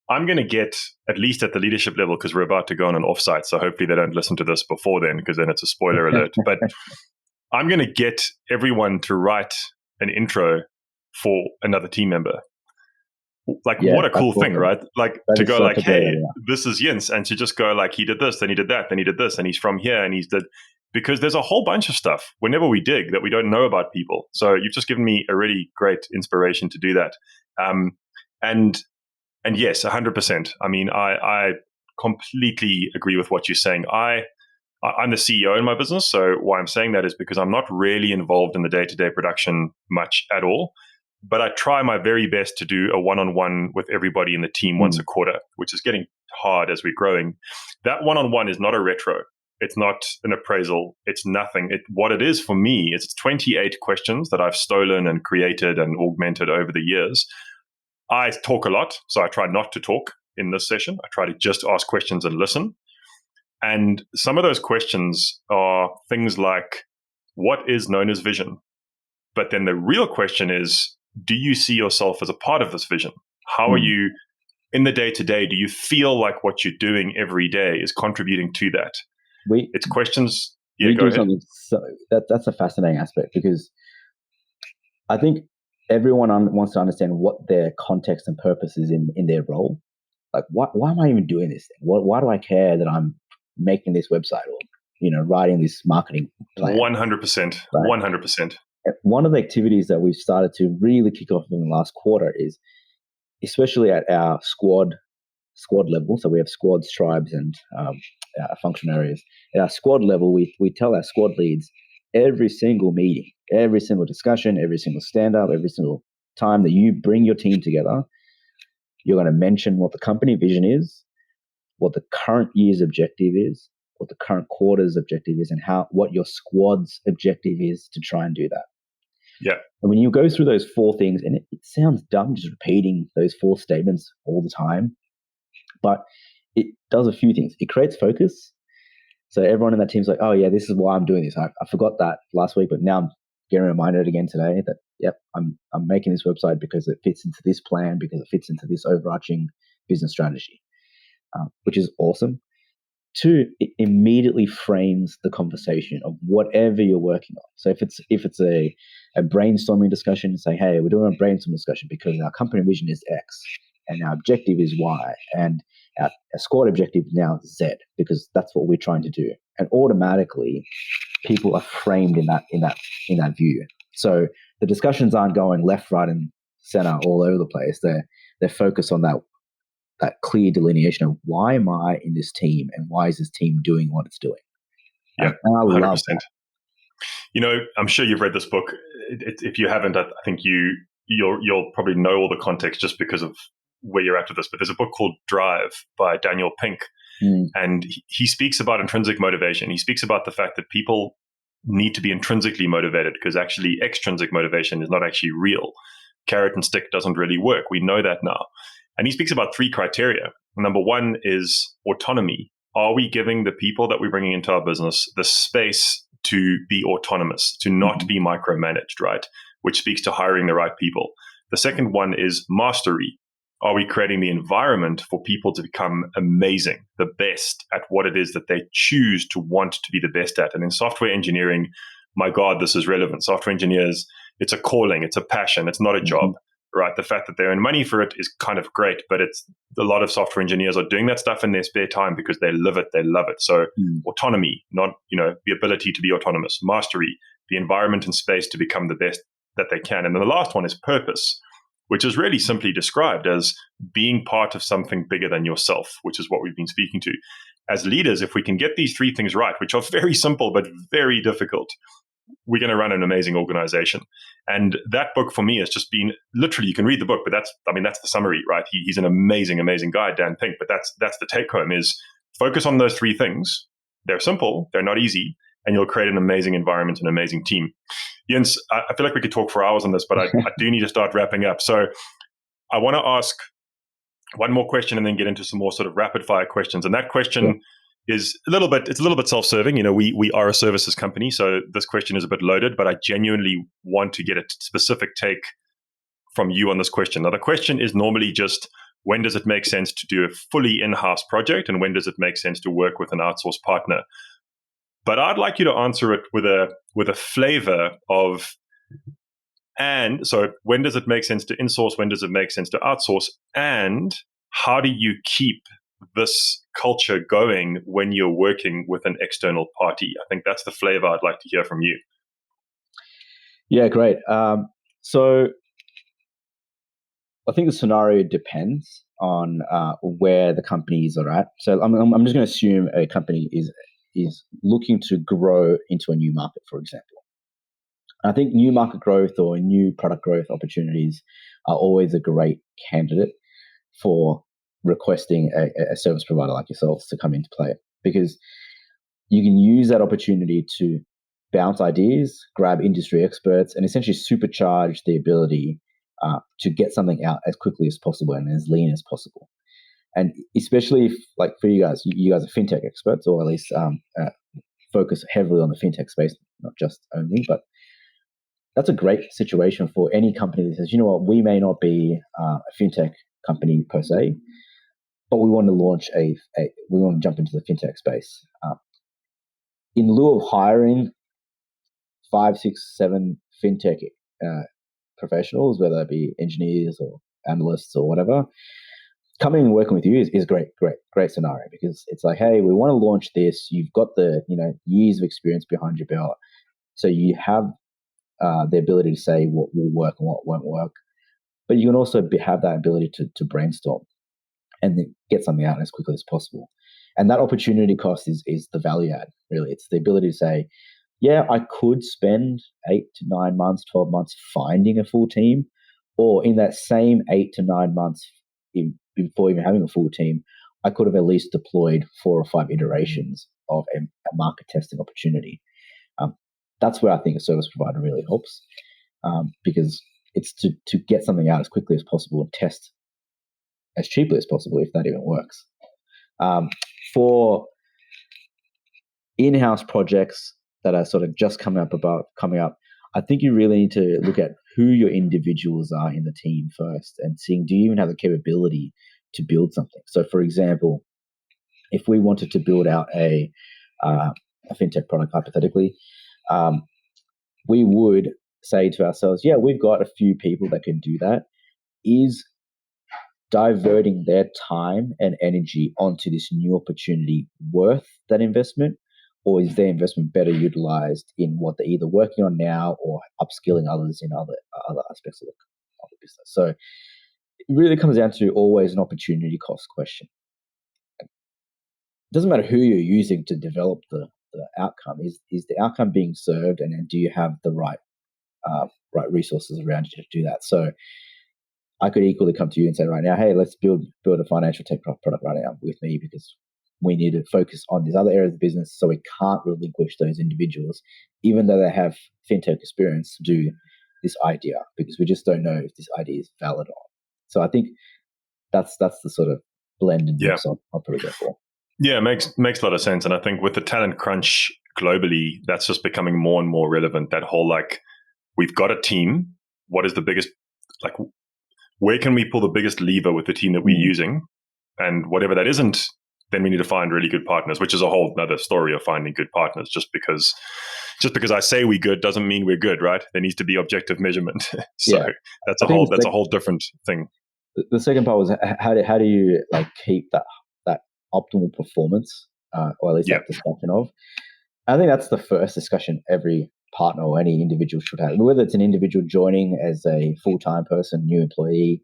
I'm going to get, at least at the leadership level, because we're about to go on an offsite. So hopefully they don't listen to this before then, because then it's a spoiler alert. But I'm going to get everyone to write an intro for another team member. Like, what a cool thing, right? Like, to go like, hey, this is Jins, and to just go like, he did this, then he did that, then he did this, and he's from here, and he's did, because there's a whole bunch of stuff whenever we dig that we don't know about people. So you've just given me a really great inspiration to do that. And yes, 100%. I mean, I completely agree with what you're saying. I'm the CEO in my business. So why I'm saying that is because I'm not really involved in the day-to-day production much at all. But I try my very best to do a one-on-one with everybody in the team once a quarter, which is getting hard as we're growing. That one-on-one is not a retro. It's not an appraisal. It's nothing. What it is for me is it's 28 questions that I've stolen and created and augmented over the years. I talk a lot, so I try not to talk in this session. I try to just ask questions and listen. And some of those questions are things like, what is Nona's vision? But then the real question is, do you see yourself as a part of this vision? How are you in the day-to-day? Do you feel like what you're doing every day is contributing to that? It's questions. Yeah, go ahead. So that's a fascinating aspect, because I think everyone wants to understand what their context and purpose is in their role. Like, why am I even doing this thing? Why do I care that I'm making this website or writing this marketing plan? 100%. Right? 100%. One of the activities that we've started to really kick off in the last quarter is, especially at our squad level. So we have squads, tribes, and function areas. At our squad level, we tell our squad leads every single meeting, every single discussion, every single stand-up, every single time that you bring your team together, you're going to mention what the company vision is, what the current year's objective is, what the current quarter's objective is, and what your squad's objective is to try and do that. Yeah. And when you go through those 4 things, and it sounds dumb just repeating those 4 statements all the time, but it does a few things. It creates focus. So everyone in that team's like, oh yeah, this is why I'm doing this. I forgot that last week, but now I'm getting reminded again today that, yep, I'm making this website because it fits into this plan, because it fits into this overarching business strategy, which is awesome. 2, it immediately frames the conversation of whatever you're working on. So if it's a brainstorming discussion, say, hey, we're doing a brainstorming discussion because our company vision is X and our objective is Y, and our squad objective now is Z, because that's what we're trying to do. And automatically, people are framed in that view. So the discussions aren't going left, right, and center all over the place. They're focused on that clear delineation of, why am I in this team and why is this team doing what it's doing? Yeah, and I 100%. love that. I'm sure you've read this book. If you haven't, I think you'll probably know all the context just because of where you're at with this. But there's a book called Drive by Daniel Pink, and he speaks about intrinsic motivation. He speaks about the fact that people need to be intrinsically motivated, because actually extrinsic motivation is not actually real. Carrot and stick doesn't really work. We know that now. And he speaks about 3 criteria. Number 1 is autonomy. Are we giving the people that we're bringing into our business the space to be autonomous, to not be micromanaged, right? Which speaks to hiring the right people. The second one is mastery. Are we creating the environment for people to become amazing, the best at what it is that they choose to want to be the best at? And in software engineering, my God, this is relevant. Software engineers, it's a calling, it's a passion, it's not a job. Right, the fact that they earn money for it is kind of great, but it's a lot of software engineers are doing that stuff in their spare time because they live it, they love it. So autonomy, not the ability to be autonomous, mastery, the environment and space to become the best that they can, and then the last one is purpose, which is really simply described as being part of something bigger than yourself, which is what we've been speaking to. As leaders, if we can get these 3 things right, which are very simple but very difficult, we're going to run an amazing organization. And that book for me has just been literally, you can read the book, but that's the summary, right? He's an amazing, amazing guy, Dan Pink, but that's the take home is focus on those 3 things. They're simple, they're not easy, and you'll create an amazing environment, an amazing team. Jens, I feel like we could talk for hours on this, but I do need to start wrapping up. So I want to ask one more question and then get into some more sort of rapid fire questions. And that question is a little bit self-serving. We are a services company, so this question is a bit loaded, but I genuinely want to get a specific take from you on this question. Now, the question is normally just, when does it make sense to do a fully in-house project, and when does it make sense to work with an outsourced partner? But I'd like you to answer it with a flavor of, and so when does it make sense to insource? When does it make sense to outsource? And how do you keep this culture going when you're working with an external party? I think that's the flavor I'd like to hear from you. Yeah, great. So I think the scenario depends on where the companies are at. So I'm just going to assume a company is looking to grow into a new market, for example. I think new market growth or new product growth opportunities are always a great candidate for requesting a service provider like yourselves to come into play, because you can use that opportunity to bounce ideas, grab industry experts, and essentially supercharge the ability to get something out as quickly as possible and as lean as possible. And especially if, like for you guys are fintech experts, or at least focus heavily on the fintech space, not just only, but that's a great situation for any company that says, you know what, we may not be a fintech company per se, but we want to launch we want to jump into the fintech space. In lieu of hiring 5, 6, 7 fintech professionals, whether it be engineers or analysts or whatever, coming and working with you is great scenario, because it's like, hey, we want to launch this. You've got the years of experience behind your belt, so you have the ability to say what will work and what won't work. But you can also have that ability to brainstorm and then get something out as quickly as possible. And that opportunity cost is the value add, really. It's the ability to say, yeah, I could spend 8 to 9 months, 12 months finding a full team, or in that same 8 to 9 months before even having a full team, I could have at least deployed 4 or 5 iterations of a market testing opportunity. That's where I think a service provider really helps, because it's to get something out as quickly as possible and test as cheaply as possible, if that even works. For in-house projects that are sort of just coming up, I think you really need to look at who your individuals are in the team first, and seeing, do you even have the capability to build something? So, for example, if we wanted to build out a fintech product, hypothetically, we would say to ourselves, yeah, we've got a few people that can do that. Is diverting their time and energy onto this new opportunity worth that investment? Or is their investment better utilized in what they're either working on now or upskilling others in other aspects of the business? So it really comes down to always an opportunity cost question. It doesn't matter who you're using to develop the outcome. Is the outcome being served, and do you have the right resources around you to do that? So I could equally come to you and say right now, hey, let's build a financial tech product right now with me, because we need to focus on these other areas of the business, so we can't relinquish those individuals, even though they have fintech experience, to do this idea, because we just don't know if this idea is valid or not. So I think that's the sort of blend and mix I'll probably go for. Yeah, it makes a lot of sense. And I think with the talent crunch globally, that's just becoming more and more relevant. That whole, like, we've got a team. What is the biggest, like, where can we pull the biggest lever with the team that we're using? And whatever that isn't, then we need to find really good partners, which is a whole other story of finding good partners. Just because I say we're good doesn't mean we're good, right? There needs to be objective measurement. So that's a whole different thing. The second part was how do you like keep that optimal performance, or at least that discussion of. I think that's the first discussion every partner or any individual should have, whether it's an individual joining as a full-time person, new employee,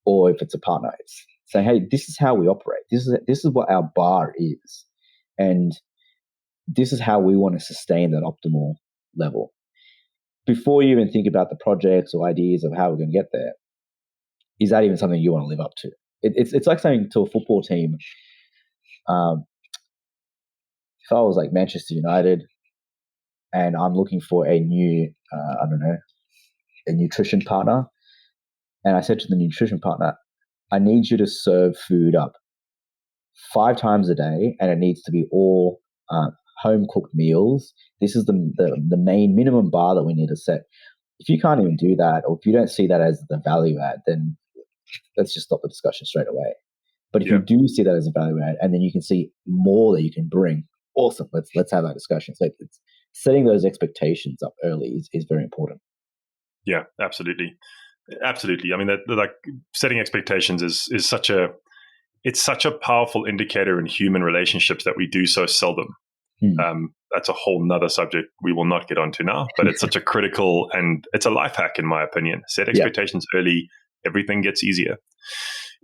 or if it's a partner. It's saying, hey, this is how we operate. This is what our bar is, and this is how we want to sustain that optimal level. Before you even think about the projects or ideas of how we're going to get there, is that even something you want to live up to? It's like saying to a football team, if I was like Manchester United and I'm looking for a new, a nutrition partner, and I said to the nutrition partner, I need you to serve food up 5 times a day, and it needs to be all home cooked meals. This is the main minimum bar that we need to set. If you can't even do that, or if you don't see that as the value add, then let's just stop the discussion straight away. But if you do see that as a value add, and then you can see more that you can bring, awesome. Let's have that discussion. So it's setting those expectations up early is very important. Yeah, absolutely. I mean, that, like, setting expectations is such a it's such a powerful indicator in human relationships that we do so seldom. That's a whole nother subject we will not get onto now, but it's such a critical, and it's a life hack in my opinion. Set expectations early, everything gets easier.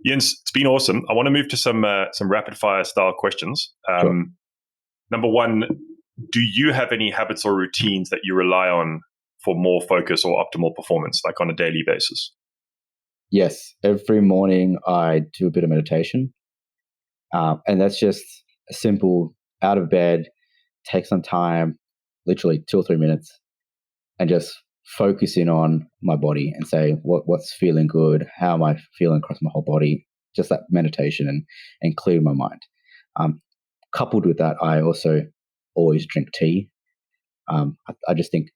Jins, it's been awesome. I want to move to some rapid fire style questions. Sure. Number one, do you have any habits or routines that you rely on for more focus or optimal performance, like on a daily basis? Yes, every morning I do a bit of meditation, and that's just a simple out of bed, take some time, literally 2 or 3 minutes, and just focus in on my body and say what's feeling good, how am I feeling across my whole body, just that meditation and clear my mind. Coupled with that, I also always drink tea. I just think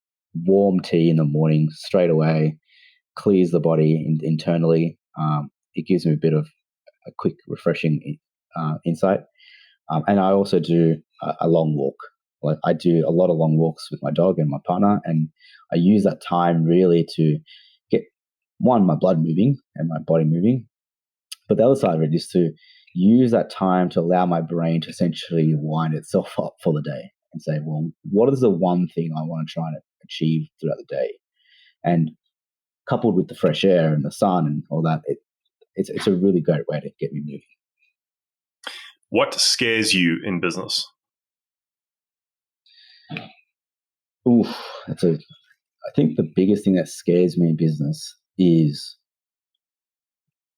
warm tea in the morning straight away clears the body internally. It gives me a bit of a quick, refreshing insight. And I also do a long walk. Like I do a lot of long walks with my dog and my partner, and I use that time really to get my blood moving and my body moving. But the other side of it is to use that time to allow my brain to essentially wind itself up for the day and say, well, what is the one thing I want to try and achieve throughout the day? And coupled with the fresh air and the sun and all that, it's a really great way to get me moving. What scares you in business? I think the biggest thing that scares me in business is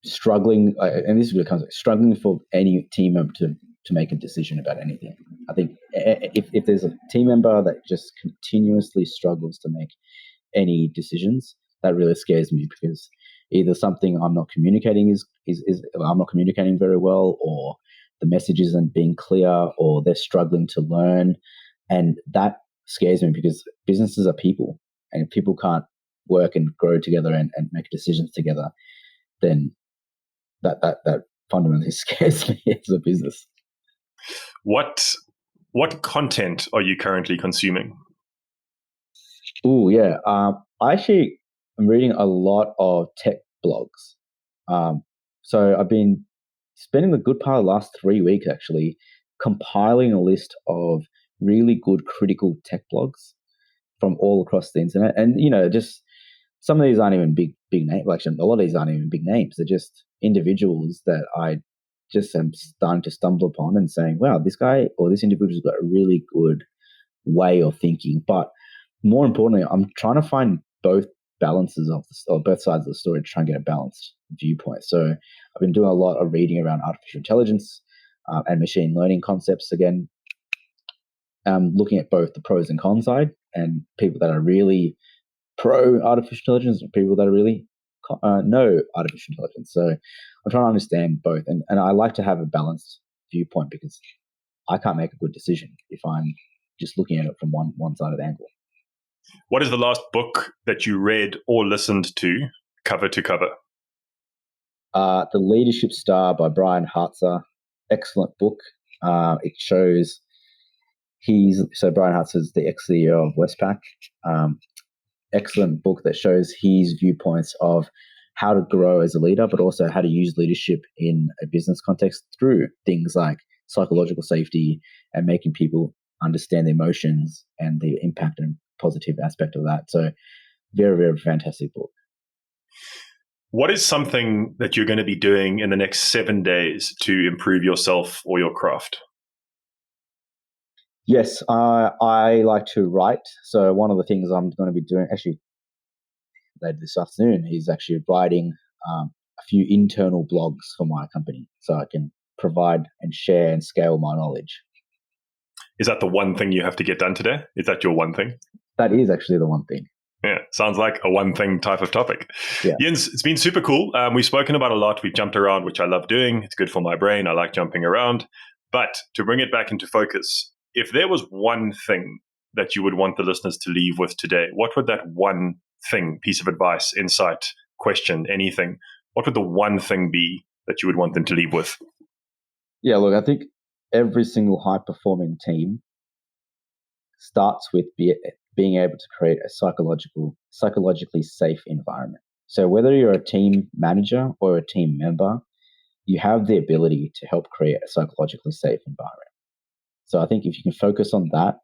struggling, and this really comes struggling for any team member to make a decision about anything. I think if there's a team member that just continuously struggles to make any decisions, that really scares me, because either something I'm not communicating is I'm not communicating very well, or the message isn't being clear, or they're struggling to learn. And that scares me, because businesses are people, and if people can't work and grow together and make decisions together, then that fundamentally scares me as a business. What content are you currently consuming? I actually am reading a lot of tech blogs. So I've been spending the good part of the last 3 weeks actually compiling a list of really good critical tech blogs from all across the internet. And, just some of these aren't even big names. Actually, a lot of these aren't even big names. They're just individuals that I just am starting to stumble upon and saying, wow, this guy or this individual's got a really good way of thinking. But more importantly, I'm trying to find both balances or both sides of the story to try and get a balanced viewpoint. So I've been doing a lot of reading around artificial intelligence and machine learning concepts again, looking at both the pros and cons side, and people that are really pro artificial intelligence and people that are really no artificial intelligence. So I'm trying to understand both, and I like to have a balanced viewpoint, because I can't make a good decision if I'm just looking at it from one side of the angle. What is the last book that you read or listened to, cover to cover? The Leadership Star by Brian Hartzer. Excellent book. It shows Brian Hartzer is the ex-CEO of Westpac. Excellent book that shows his viewpoints of how to grow as a leader, but also how to use leadership in a business context through things like psychological safety and making people understand the emotions and the impact and positive aspect of that. So very, very fantastic book. What is something that you're going to be doing in the next 7 days to improve yourself or your craft? Yes, I like to write. So one of the things I'm going to be doing actually later this afternoon is actually writing a few internal blogs for my company, so I can provide and share and scale my knowledge. Is that the one thing you have to get done today? Is that your one thing? That is actually the one thing. Yeah, sounds like a one thing type of topic. Yeah. Jins, it's been super cool. We've spoken about a lot. We've jumped around, which I love doing. It's good for my brain. I like jumping around. But to bring it back into focus, if there was one thing that you would want the listeners to leave with today, what would that one thing, piece of advice, insight, question, anything, what would the one thing be that you would want them to leave with? Yeah, look, I think every single high-performing team starts with being able to create a psychologically safe environment. So whether you're a team manager or a team member, you have the ability to help create a psychologically safe environment. So I think if you can focus on that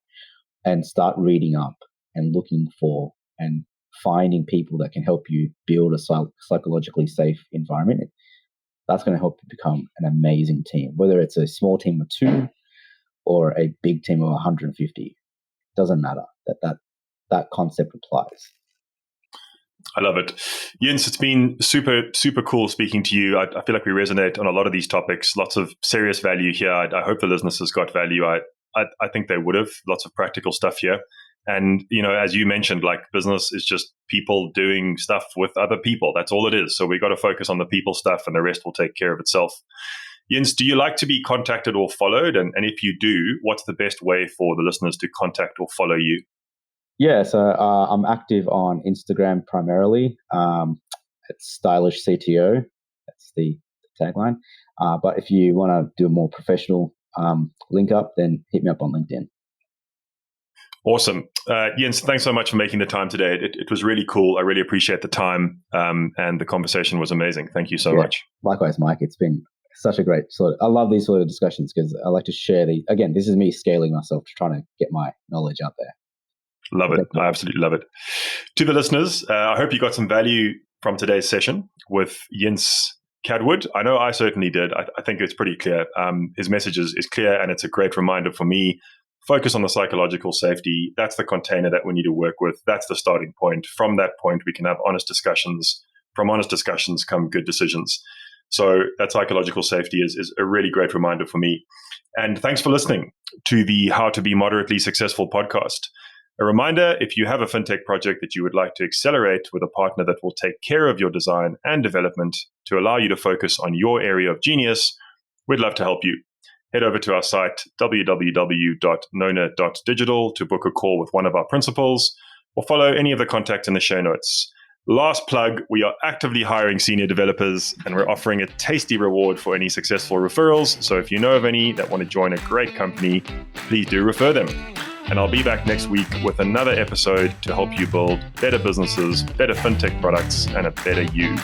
and start reading up and looking for and finding people that can help you build a psychologically safe environment, that's going to help you become an amazing team, whether it's a small team of 2 or a big team of 150. Doesn't matter. That concept applies. I love it. Jins, it's been super, super cool speaking to you. I feel like we resonate on a lot of these topics, lots of serious value here. I hope the listeners got value. I think they would have, lots of practical stuff here. And, as you mentioned, like business is just people doing stuff with other people. That's all it is. So we got to focus on the people stuff and the rest will take care of itself. Jins, do you like to be contacted or followed? And if you do, what's the best way for the listeners to contact or follow you? Yeah, so I'm active on Instagram primarily. It's Stylish CTO. That's the tagline. But if you want to do a more professional link up, then hit me up on LinkedIn. Awesome. Jins, thanks so much for making the time today. It was really cool. I really appreciate the time and the conversation was amazing. Thank you so much. Likewise, Mike. It's been such a great I love these sort of discussions because I like to share again, this is me scaling myself, trying to get my knowledge out there. Love it. I absolutely love it. To the listeners, I hope you got some value from today's session with Jins Kadwood. I know I certainly did. I think it's pretty clear. His message is clear and it's a great reminder for me. Focus on the psychological safety. That's the container that we need to work with. That's the starting point. From that point, we can have honest discussions. From honest discussions come good decisions. So that psychological safety is a really great reminder for me. And thanks for listening to the How to Be Moderately Successful podcast. A reminder, if you have a FinTech project that you would like to accelerate with a partner that will take care of your design and development to allow you to focus on your area of genius, we'd love to help you. Head over to our site, www.nona.digital, to book a call with one of our principals or follow any of the contact in the show notes. Last plug, we are actively hiring senior developers and we're offering a tasty reward for any successful referrals. So if you know of any that want to join a great company, please do refer them. And I'll be back next week with another episode to help you build better businesses, better FinTech products, and a better you.